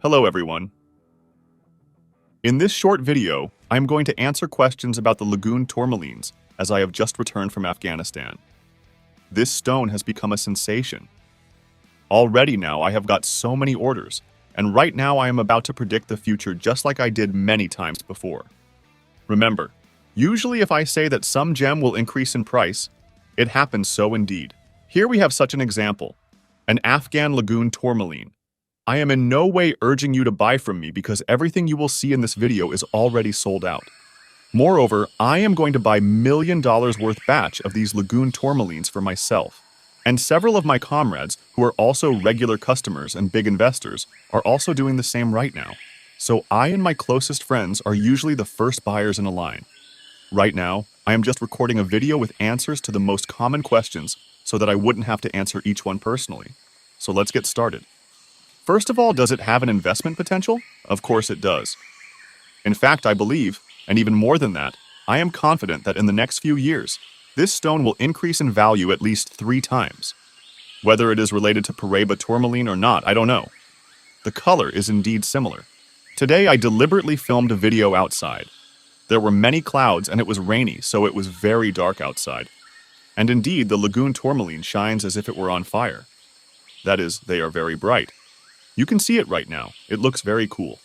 Hello everyone. In this short video, I am going to answer questions about the Lagoon tourmalines as I have just returned from Afghanistan. This stone has become a sensation. Already now I have got so many orders, and right now I am about to predict the future just like I did many times before. Remember, usually if I say that some gem will increase in price, it happens so indeed. Here we have such an example, an Afghan Lagoon tourmaline. I am in no way urging you to buy from me because everything you will see in this video is already sold out. Moreover, I am going to buy $1 million worth batch of these Lagoon tourmalines for myself. And several of my comrades, who are also regular customers and big investors, are also doing the same right now. So I and my closest friends are usually the first buyers in a line. Right now, I am just recording a video with answers to the most common questions so that I wouldn't have to answer each one personally. So let's get started. First of all, does it have an investment potential? Of course it does. In fact, I believe, and even more than that, I am confident that in the next few years, this stone will increase in value at least 3 times. Whether it is related to Paraiba tourmaline or not, I don't know. The color is indeed similar. Today I deliberately filmed a video outside. There were many clouds and it was rainy, so it was very dark outside. And indeed, the Lagoon tourmaline shines as if it were on fire. That is, they are very bright. You can see it right now. It looks very cool.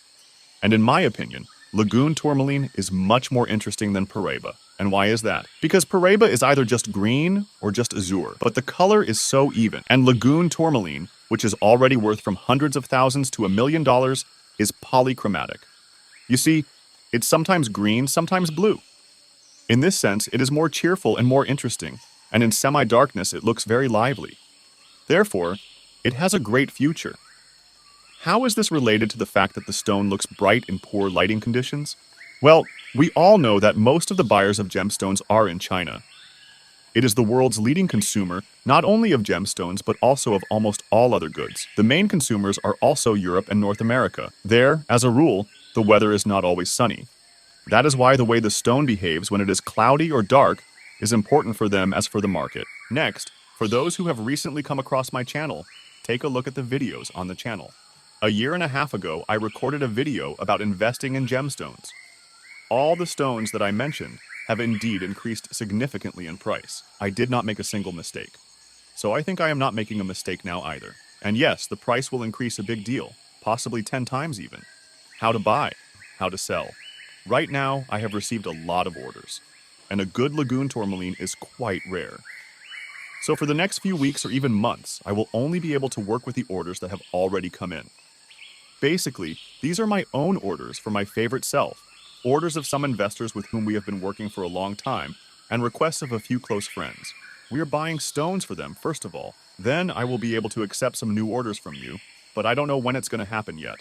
And in my opinion, Lagoon tourmaline is much more interesting than Paraiba. And why is that? Because Paraiba is either just green or just azure, but the color is so even. And Lagoon tourmaline, which is already worth from hundreds of thousands to $1 million, is polychromatic. You see, it's sometimes green, sometimes blue. In this sense, it is more cheerful and more interesting, and in semi-darkness it looks very lively. Therefore, it has a great future. How is this related to the fact that the stone looks bright in poor lighting conditions? Well, we all know that most of the buyers of gemstones are in China. It is the world's leading consumer, not only of gemstones, but also of almost all other goods. The main consumers are also Europe and North America. There, as a rule, the weather is not always sunny. That is why the way the stone behaves when it is cloudy or dark is important for them as for the market. Next, for those who have recently come across my channel, take a look at the videos on the channel. A year and a half ago, I recorded a video about investing in gemstones. All the stones that I mentioned have indeed increased significantly in price. I did not make a single mistake. So I think I am not making a mistake now either. And yes, the price will increase a big deal, possibly 10 times even. How to buy, how to sell. Right now, I have received a lot of orders, and a good Lagoon tourmaline is quite rare. So for the next few weeks or even months, I will only be able to work with the orders that have already come in. Basically, these are my own orders for my favorite self, orders of some investors with whom we have been working for a long time, and requests of a few close friends. We are buying stones for them, first of all. Then I will be able to accept some new orders from you, but I don't know when it's going to happen yet.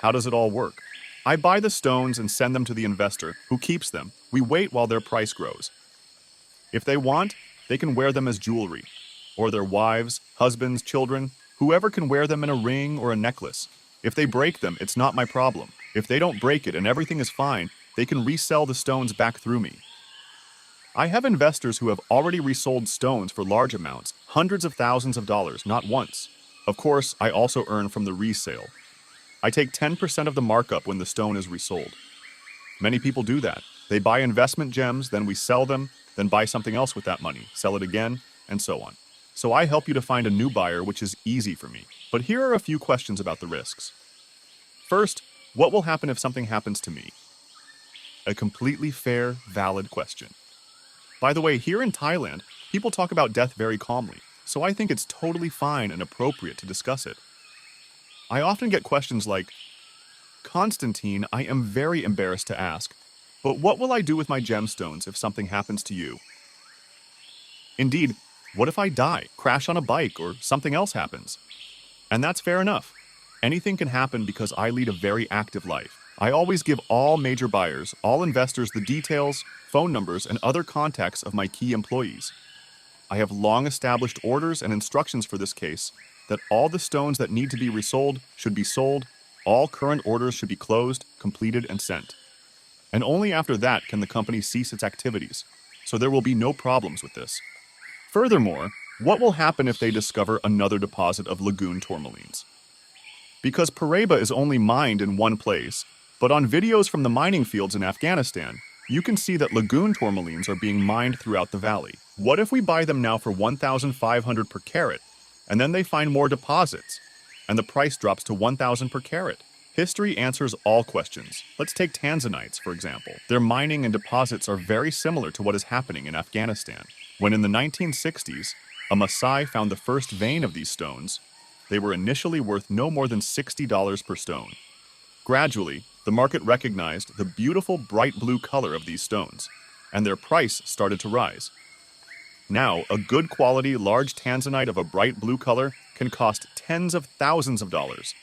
How does it all work? I buy the stones and send them to the investor, who keeps them. We wait while their price grows. If they want, they can wear them as jewelry, or their wives, husbands, children, whoever can wear them in a ring or a necklace. If they break them, it's not my problem. If they don't break it and everything is fine, they can resell the stones back through me. I have investors who have already resold stones for large amounts, hundreds of thousands of dollars, not once. Of course, I also earn from the resale. I take 10% of the markup when the stone is resold. Many people do that. They buy investment gems, then we sell them, then buy something else with that money, sell it again, and so on. So I help you to find a new buyer, which is easy for me. But here are a few questions about the risks. First, what will happen if something happens to me? A completely fair, valid question. By the way, here in Thailand, people talk about death very calmly, so I think it's totally fine and appropriate to discuss it. I often get questions like, Constantine, I am very embarrassed to ask, but what will I do with my gemstones if something happens to you? Indeed, what if I die, crash on a bike, or something else happens? And that's fair enough. Anything can happen because I lead a very active life. I always give all major buyers, all investors the details, phone numbers, and other contacts of my key employees. I have long established orders and instructions for this case that all the stones that need to be resold should be sold, all current orders should be closed, completed, and sent. And only after that can the company cease its activities, so there will be no problems with this. Furthermore, what will happen if they discover another deposit of Lagoon tourmalines? because Paraiba is only mined in one place, but on videos from the mining fields in Afghanistan, you can see that Lagoon tourmalines are being mined throughout the valley. What if we buy them now for 1,500 per carat, and then they find more deposits, and the price drops to 1,000 per carat? History answers all questions. Let's take tanzanites, for example. Their mining and deposits are very similar to what is happening in Afghanistan. When in the 1960s, a Maasai found the first vein of these stones, they were initially worth no more than $60 per stone. Gradually, the market recognized the beautiful bright blue color of these stones, and their price started to rise. Now, a good quality large tanzanite of a bright blue color can cost tens of thousands of dollars,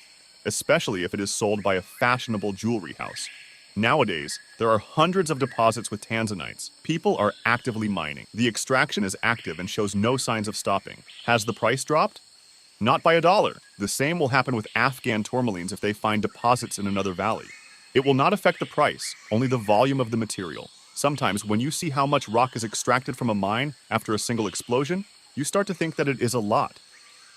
especially if it is sold by a fashionable jewelry house. Nowadays, there are hundreds of deposits with tanzanites. People are actively mining. The extraction is active and shows no signs of stopping. Has the price dropped? Not by $1. The same will happen with Afghan tourmalines if they find deposits in another valley. It will not affect the price, only the volume of the material. Sometimes, when you see how much rock is extracted from a mine after a single explosion, you start to think that it is a lot,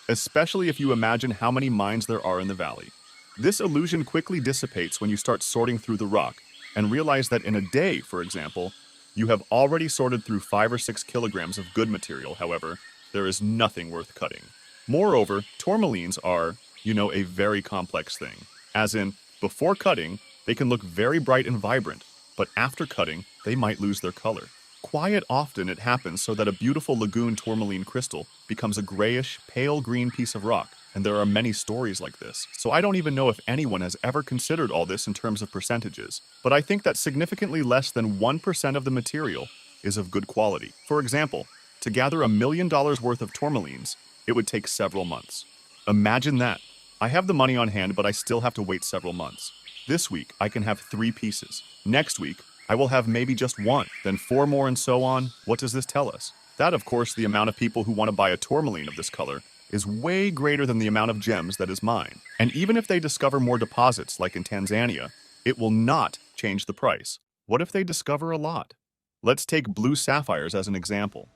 especially if you imagine how many mines there are in the valley. This illusion quickly dissipates when you start sorting through the rock and realize that in a day, for example, you have already sorted through 5 or 6 kilograms of good material. However, there is nothing worth cutting. Moreover, tourmalines are, a very complex thing. As in, before cutting, they can look very bright and vibrant, but after cutting, they might lose their color. Quite often it happens so that a beautiful Lagoon tourmaline crystal becomes a grayish, pale green piece of rock, and there are many stories like this. So I don't even know if anyone has ever considered all this in terms of percentages, but I think that significantly less than 1% of the material is of good quality. For example, to gather $1 million worth of tourmalines, it would take several months. Imagine that. I have the money on hand, but I still have to wait several months. This week, I can have 3 pieces. Next week, I will have maybe just 1, then 4 more and so on. What does this tell us? That, of course, the amount of people who want to buy a tourmaline of this color is way greater than the amount of gems that is mined. And even if they discover more deposits, like in Tanzania, it will not change the price. What if they discover a lot? Let's take blue sapphires as an example.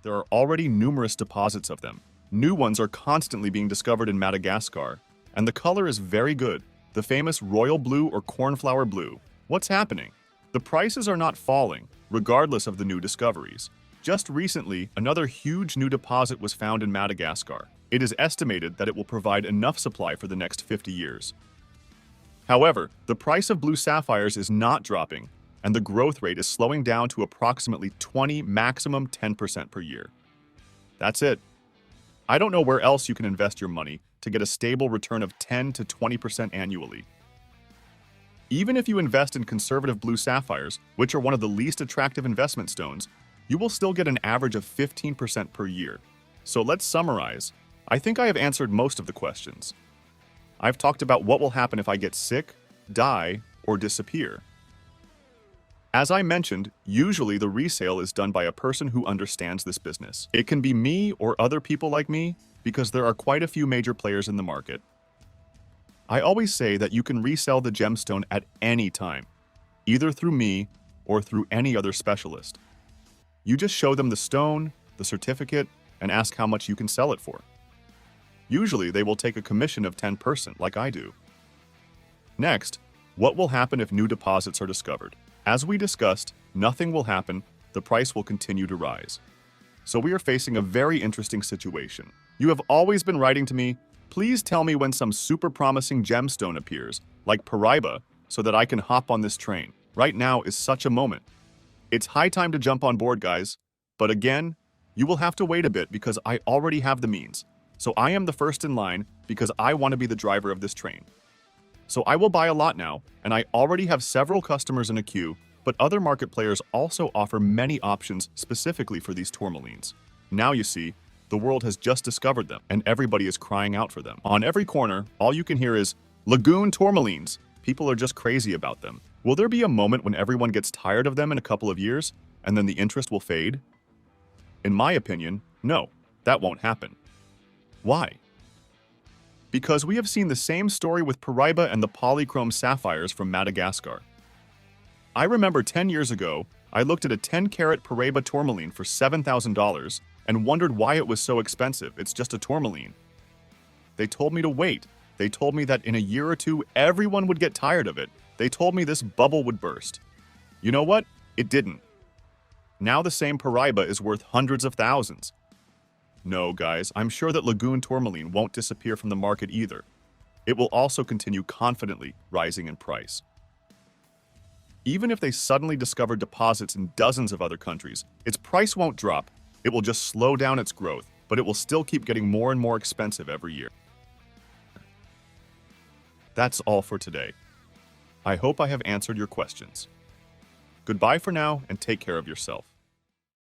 There are already numerous deposits of them. New ones are constantly being discovered in Madagascar, and the color is very good, the famous royal blue or cornflower blue. What's happening? The prices are not falling, regardless of the new discoveries. Just recently, another huge new deposit was found in Madagascar. It is estimated that it will provide enough supply for the next 50 years. However, the price of blue sapphires is not dropping, and the growth rate is slowing down to approximately 20, maximum 10% per year. That's it. I don't know where else you can invest your money to get a stable return of 10 to 20% annually. Even if you invest in conservative blue sapphires, which are one of the least attractive investment stones, you will still get an average of 15% per year. So let's summarize. I think I have answered most of the questions. I've talked about what will happen if I get sick, die, or disappear. As I mentioned, usually the resale is done by a person who understands this business. It can be me or other people like me, because there are quite a few major players in the market. I always say that you can resell the gemstone at any time, either through me or through any other specialist. You just show them the stone, the certificate, and ask how much you can sell it for. Usually they will take a commission of 10%, like I do. Next, what will happen if new deposits are discovered? As we discussed, nothing will happen, the price will continue to rise. So we are facing a very interesting situation. You have always been writing to me, please tell me when some super promising gemstone appears, like Paraiba, so that I can hop on this train. Right now is such a moment. It's high time to jump on board, guys. But again, you will have to wait a bit because I already have the means. So I am the first in line because I want to be the driver of this train. So I will buy a lot now, and I already have several customers in a queue, but other market players also offer many options specifically for these tourmalines. Now you see, the world has just discovered them, and everybody is crying out for them. On every corner, all you can hear is, Lagoon tourmalines! People are just crazy about them. Will there be a moment when everyone gets tired of them in a couple of years, and then the interest will fade? In my opinion, no, that won't happen. Why? Because we have seen the same story with Paraiba and the polychrome sapphires from Madagascar. I remember 10 years ago, I looked at a 10-carat Paraiba tourmaline for $7,000 and wondered why it was so expensive. It's just a tourmaline. They told me to wait. They told me that in a year or two, everyone would get tired of it. They told me this bubble would burst. You know what? It didn't. Now the same Paraiba is worth hundreds of thousands. No, guys, I'm sure that Lagoon tourmaline won't disappear from the market either. It will also continue confidently rising in price. Even if they suddenly discover deposits in dozens of other countries, its price won't drop. It will just slow down its growth, but it will still keep getting more and more expensive every year. That's all for today. I hope I have answered your questions. Goodbye for now, and take care of yourself.